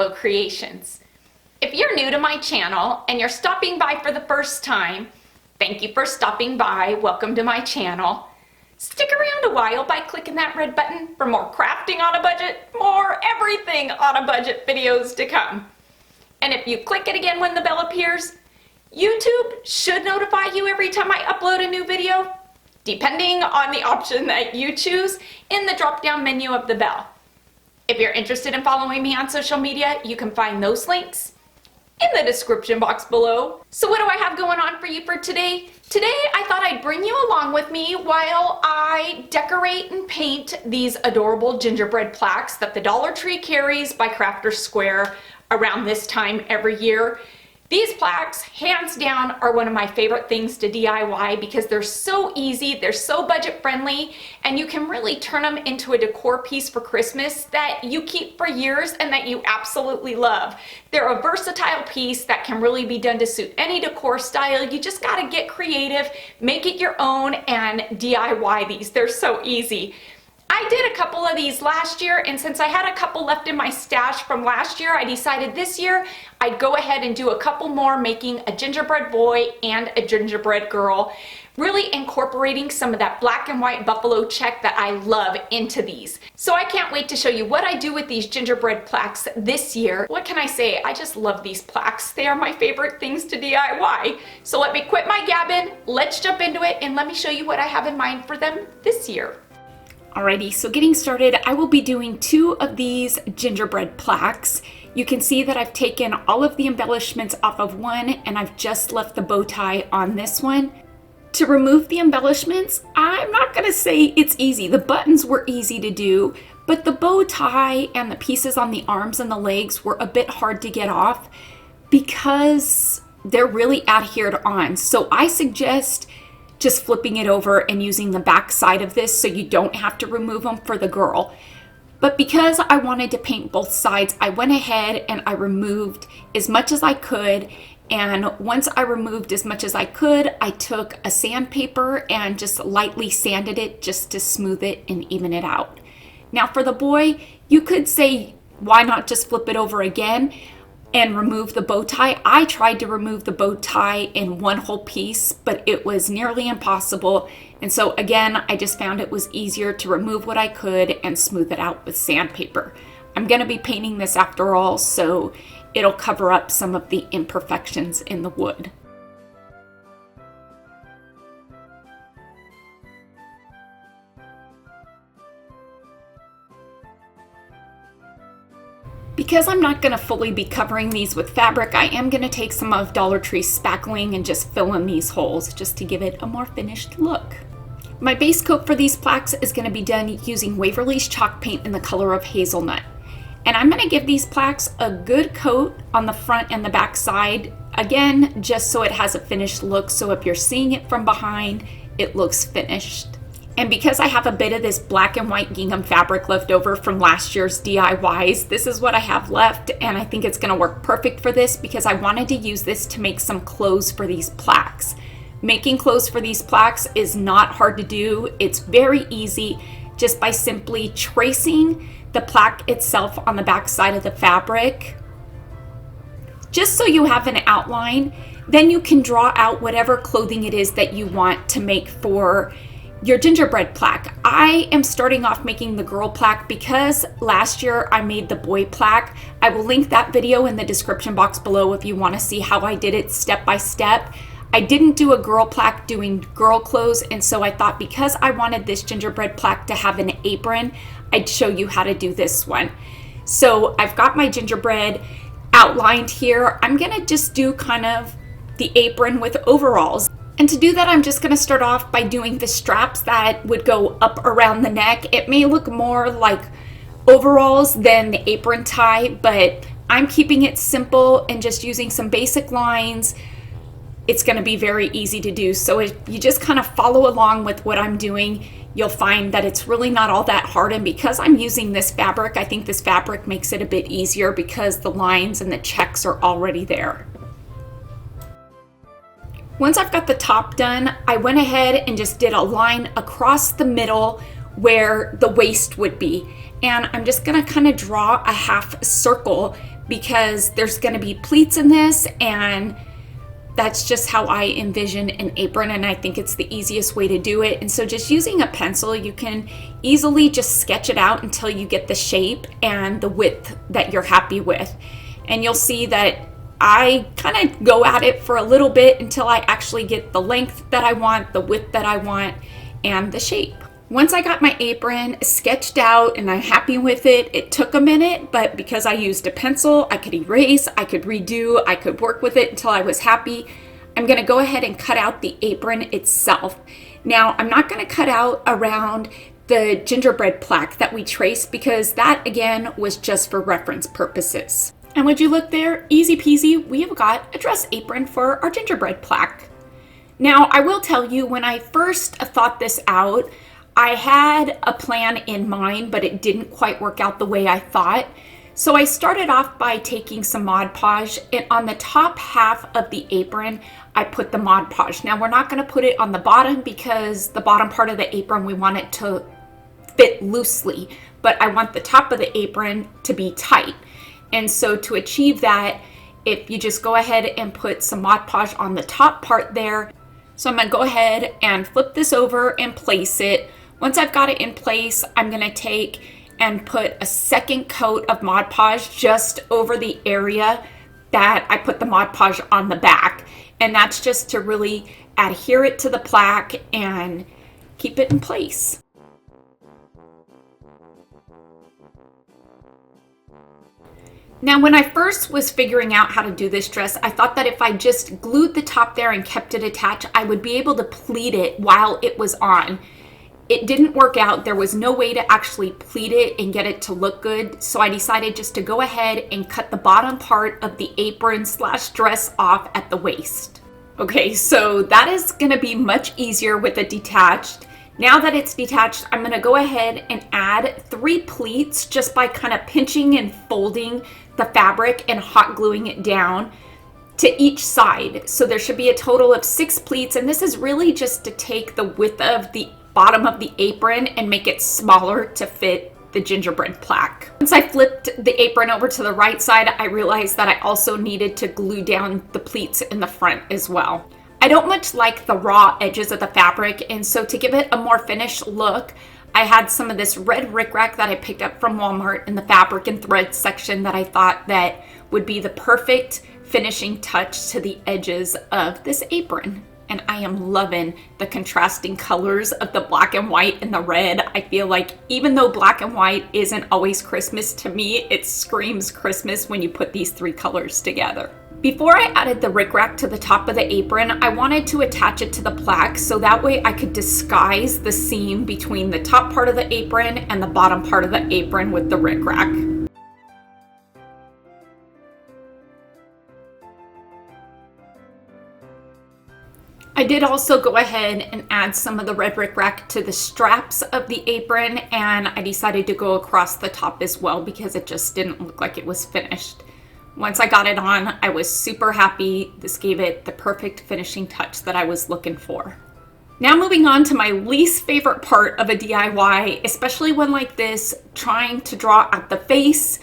Barlow Creations. If you're new to my channel and you're stopping by for the first time, thank you for stopping by. Welcome to my channel. Stick around a while by clicking that red button for more crafting on a budget, more everything on a budget videos to come. And if you click it again when the bell appears, YouTube should notify you every time I upload a new video, depending on the option that you choose in the drop-down menu of the bell. If you're interested in following me on social media, you can find those links in the description box below. So what do I have going on for you for today? Today I thought I'd bring you along with me while I decorate and paint these adorable gingerbread plaques that the Dollar Tree carries by Crafter's Square around this time every year. These plaques, hands down, are one of my favorite things to DIY because they're so easy, they're so budget friendly, and you can really turn them into a decor piece for Christmas that you keep for years and that you absolutely love. They're a versatile piece that can really be done to suit any decor style. You just gotta get creative, make it your own, and DIY these. They're so easy. I did a couple of these last year, and since I had a couple left in my stash from last year, I decided this year I'd go ahead and do a couple more, making a gingerbread boy and a gingerbread girl, really incorporating some of that black and white buffalo check that I love into these. So I can't wait to show you what I do with these gingerbread plaques this year. What can I say? I just love these plaques. They are my favorite things to DIY. So let me quit my gabbing, let's jump into it, and let me show you what I have in mind for them this year. Alrighty, so getting started, I will be doing 2 of these gingerbread plaques. You can see that I've taken all of the embellishments off of one and I've just left the bow tie on this one. To remove the embellishments, I'm not gonna say it's easy. The buttons were easy to do, but the bow tie and the pieces on the arms and the legs were a bit hard to get off because they're really adhered on. So I suggest just flipping it over and using the back side of this so you don't have to remove them for the girl. But because I wanted to paint both sides, I went ahead and I removed as much as I could. And once I removed as much as I could, I took a sandpaper and just lightly sanded it just to smooth it and even it out. Now for the boy, you could say, why not just flip it over again and remove the bow tie? I tried to remove the bow tie in one whole piece, but it was nearly impossible. And so again, I just found it was easier to remove what I could and smooth it out with sandpaper. I'm gonna be painting this after all, so it'll cover up some of the imperfections in the wood. Because I'm not going to fully be covering these with fabric, I am going to take some of Dollar Tree spackling and just fill in these holes just to give it a more finished look. My base coat for these plaques is going to be done using Waverly's chalk paint in the color of hazelnut. And I'm going to give these plaques a good coat on the front and the back side, again, just so it has a finished look, so if you're seeing it from behind, it looks finished. And because I have a bit of this black and white gingham fabric left over from last year's DIYs, this is what I have left, and I think it's gonna work perfect for this because I wanted to use this to make some clothes for these plaques. Making clothes for these plaques is not hard to do. It's very easy just by simply tracing the plaque itself on the back side of the fabric, just so you have an outline. Then you can draw out whatever clothing it is that you want to make for your gingerbread plaque. I am starting off making the girl plaque because last year I made the boy plaque. I will link that video in the description box below if you want to see how I did it step by step. I didn't do a girl plaque doing girl clothes, and so I thought because I wanted this gingerbread plaque to have an apron, I'd show you how to do this one. So I've got my gingerbread outlined here. I'm gonna just do kind of the apron with overalls. And to do that, I'm just gonna start off by doing the straps that would go up around the neck. It may look more like overalls than the apron tie, but I'm keeping it simple and just using some basic lines. It's gonna be very easy to do. So if you just kind of follow along with what I'm doing, you'll find that it's really not all that hard. And because I'm using this fabric, I think this fabric makes it a bit easier because the lines and the checks are already there. Once I've got the top done, I went ahead and just did a line across the middle where the waist would be. And I'm just gonna kind of draw a half circle because there's going to be pleats in this, and that's just how I envision an apron, and I think it's the easiest way to do it. And so just using a pencil, you can easily just sketch it out until you get the shape and the width that you're happy with. And you'll see that I kind of go at it for a little bit until I actually get the length that I want, the width that I want, and the shape. Once I got my apron sketched out and I'm happy with it, it took a minute, but because I used a pencil, I could erase, I could redo, I could work with it until I was happy. I'm gonna go ahead and cut out the apron itself. Now, I'm not gonna cut out around the gingerbread plaque that we traced because that, again, was just for reference purposes. And would you look there? Easy peasy, we have got a dress apron for our gingerbread plaque. Now, I will tell you, when I first thought this out, I had a plan in mind, but it didn't quite work out the way I thought. So I started off by taking some Mod Podge, and on the top half of the apron, I put the Mod Podge. Now, we're not going to put it on the bottom because the bottom part of the apron, we want it to fit loosely, but I want the top of the apron to be tight. And so to achieve that, if you just go ahead and put some Mod Podge on the top part there. So I'm going to go ahead and flip this over and place it. Once I've got it in place, I'm going to take and put a second coat of Mod Podge just over the area that I put the Mod Podge on the back. And that's just to really adhere it to the plaque and keep it in place. Now, when I first was figuring out how to do this dress, I thought that if I just glued the top there and kept it attached, I would be able to pleat it while it was on. It didn't work out. There was no way to actually pleat it and get it to look good. So I decided just to go ahead and cut the bottom part of the apron / dress off at the waist. Okay, so that is gonna be much easier with it detached. Now that it's detached, I'm gonna go ahead and add 3 pleats just by kind of pinching and folding the fabric and hot gluing it down to each side. So there should be a total of 6 pleats, and this is really just to take the width of the bottom of the apron and make it smaller to fit the gingerbread plaque. Once I flipped the apron over to the right side, I realized that I also needed to glue down the pleats in the front as well. I don't much like the raw edges of the fabric, and so to give it a more finished look, I had some of this red rickrack that I picked up from Walmart in the fabric and thread section that I thought that would be the perfect finishing touch to the edges of this apron. And I am loving the contrasting colors of the black and white and the red. I feel like even though black and white isn't always Christmas, to me it screams Christmas when you put these 3 colors together. Before I added the rickrack to the top of the apron, I wanted to attach it to the plaque so that way I could disguise the seam between the top part of the apron and the bottom part of the apron with the rickrack. I did also go ahead and add some of the red rickrack to the straps of the apron, and I decided to go across the top as well because it just didn't look like it was finished. Once I got it on, I was super happy. This gave it the perfect finishing touch that I was looking for. Now moving on to my least favorite part of a DIY, especially one like this, trying to draw out the face.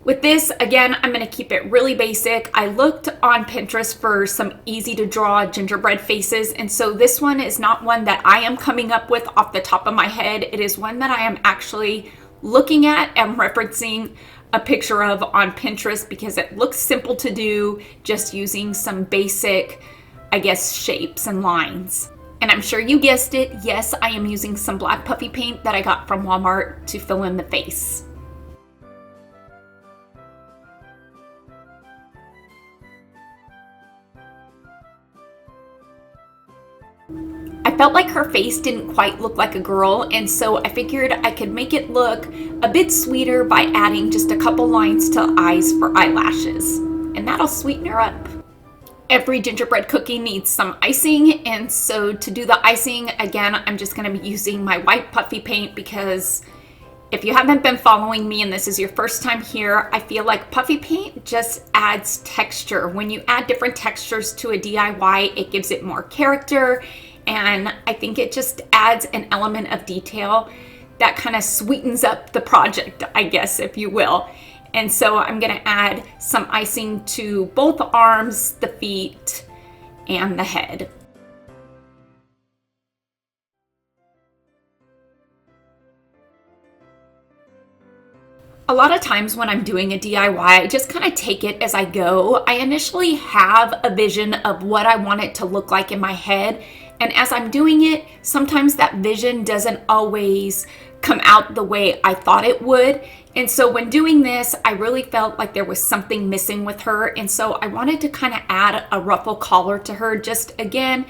With this, again, I'm going to keep it really basic. I looked on Pinterest for some easy to draw gingerbread faces, and so this one is not one that I am coming up with off the top of my head. It is one that I am actually looking at and referencing a picture of on Pinterest because it looks simple to do, just using some basic, I guess, shapes and lines. And I'm sure you guessed it, yes, I am using some black puffy paint that I got from Walmart to fill in the face. I felt like her face didn't quite look like a girl, and so I figured I could make it look a bit sweeter by adding just a couple lines to eyes for eyelashes, and that'll sweeten her up. Every gingerbread cookie needs some icing, and so to do the icing, again, I'm just going to be using my white puffy paint because if you haven't been following me and this is your first time here, I feel like puffy paint just adds texture. When you add different textures to a DIY, it gives it more character, and I think it just adds an element of detail that kind of sweetens up the project, I guess, if you will. And so I'm gonna add some icing to both arms, the feet, and the head. A lot of times when I'm doing a DIY, I just kind of take it as I go. I initially have a vision of what I want it to look like in my head. And as I'm doing it, sometimes that vision doesn't always come out the way I thought it would. And so when doing this, I really felt like there was something missing with her. And so I wanted to kind of add a ruffle collar to her, just again,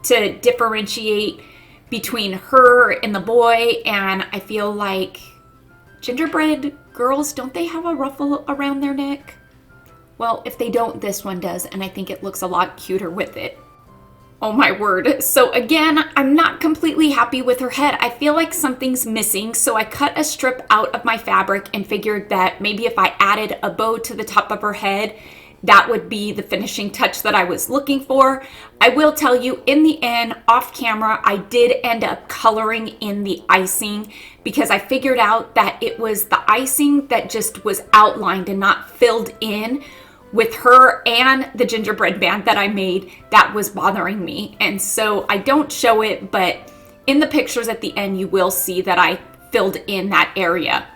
to differentiate between her and the boy. And I feel like gingerbread girls, don't they have a ruffle around their neck? Well, if they don't, this one does, and I think it looks a lot cuter with it. Oh my word. So again, I'm not completely happy with her head. I feel like something's missing, so I cut a strip out of my fabric and figured that maybe if I added a bow to the top of her head, that would be the finishing touch that I was looking for. I will tell you, in the end, off camera, I did end up coloring in the icing because I figured out that it was the icing that just was outlined and not filled in with her and the gingerbread man that I made that was bothering me. And so I don't show it, but in the pictures at the end, you will see that I filled in that area.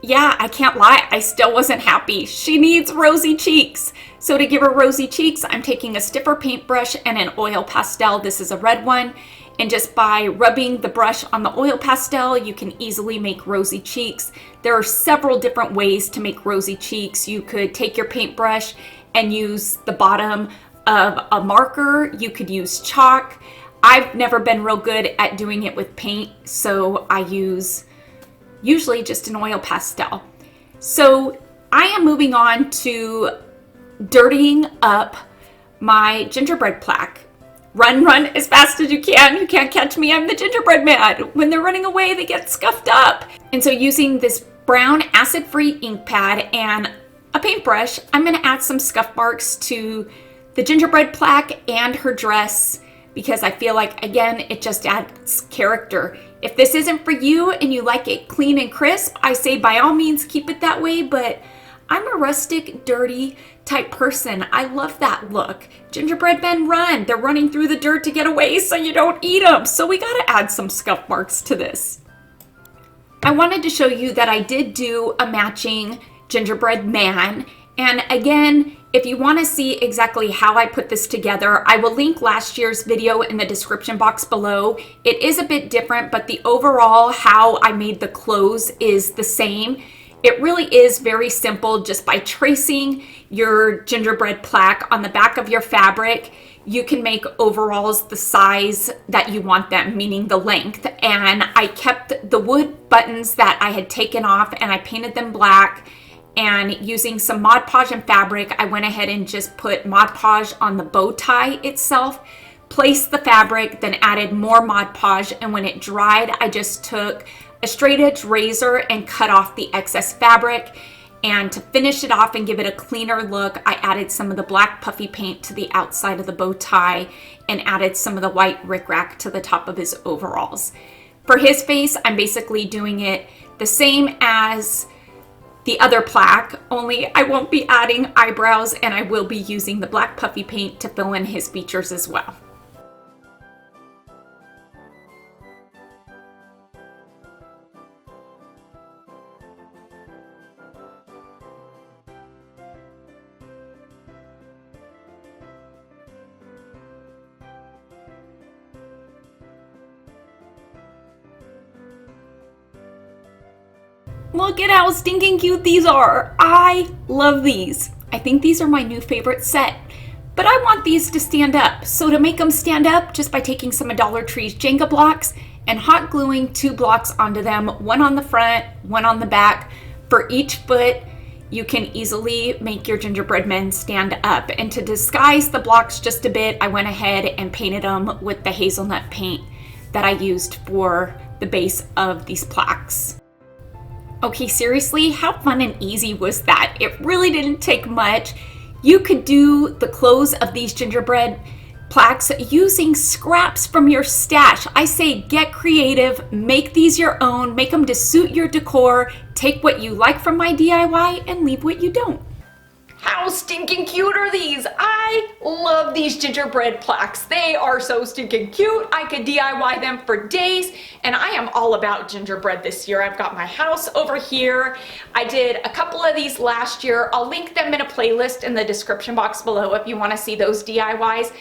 Yeah, I can't lie, I still wasn't happy. She needs rosy cheeks. So to give her rosy cheeks, I'm taking a stiffer paintbrush and an oil pastel. This is a red one. And just by rubbing the brush on the oil pastel, you can easily make rosy cheeks. There are several different ways to make rosy cheeks. You could take your paintbrush and use the bottom of a marker. You could use chalk. I've never been real good at doing it with paint, so I use usually just an oil pastel. So I am moving on to dirtying up my gingerbread plaque. Run, run as fast as you can. You can't catch me, I'm the gingerbread man. When they're running away, they get scuffed up. And so using this brown acid-free ink pad and a paintbrush, I'm gonna add some scuff marks to the gingerbread plaque and her dress because I feel like, again, it just adds character. If this isn't for you and you like it clean and crisp, I say by all means keep it that way, but I'm a rustic, dirty type person. I love that look. Gingerbread men run. They're running through the dirt to get away so you don't eat them. So we gotta add some scuff marks to this. I wanted to show you that I did do a matching gingerbread man. And again, if you want to see exactly how I put this together, I will link last year's video in the description box below. It is a bit different, but the overall how I made the clothes is the same. It really is very simple. Just by tracing your gingerbread plaque on the back of your fabric, you can make overalls the size that you want them, meaning the length. And I kept the wood buttons that I had taken off and I painted them black. And using some Mod Podge and fabric, I went ahead and just put Mod Podge on the bow tie itself, placed the fabric, then added more Mod Podge. And when it dried, I just took a straight edge razor and cut off the excess fabric. And to finish it off and give it a cleaner look, I added some of the black puffy paint to the outside of the bow tie and added some of the white rickrack to the top of his overalls. For his face, I'm basically doing it the same as the other plaque, only I won't be adding eyebrows and I will be using the black puffy paint to fill in his features as well. Look at how stinking cute these are. I love these. I think these are my new favorite set. But I want these to stand up. So to make them stand up, just by taking some of Dollar Tree's Jenga blocks and hot gluing 2 blocks onto them, one on the front, one on the back. For each foot, you can easily make your gingerbread men stand up. And to disguise the blocks just a bit, I went ahead and painted them with the hazelnut paint that I used for the base of these plaques. Okay, seriously, how fun and easy was that? It really didn't take much. You could do the clothes of these gingerbread plaques using scraps from your stash. I say get creative, make these your own, make them to suit your decor, take what you like from my DIY and leave what you don't. How stinking cute are these? I love these gingerbread plaques. They are so stinking cute. I could DIY them for days, and I am all about gingerbread this year. I've got my house over here. I did a couple of these last year. I'll link them in a playlist in the description box below if you want to see those DIYs.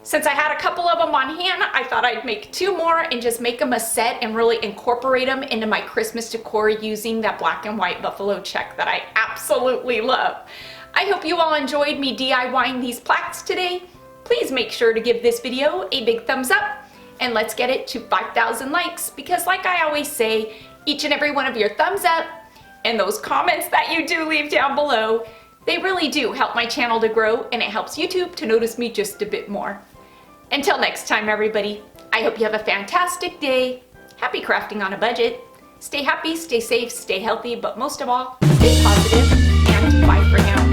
Since I had a couple of them on hand, I thought I'd make 2 more and just make them a set and really incorporate them into my Christmas decor using that black and white buffalo check that I absolutely love. I hope you all enjoyed me DIYing these plaques today. Please make sure to give this video a big thumbs up and let's get it to 5,000 likes, because like I always say, each and every one of your thumbs up and those comments that you do leave down below, they really do help my channel to grow, and it helps YouTube to notice me just a bit more. Until next time, everybody, I hope you have a fantastic day. Happy crafting on a budget. Stay happy, stay safe, stay healthy, but most of all, stay positive, and bye for now.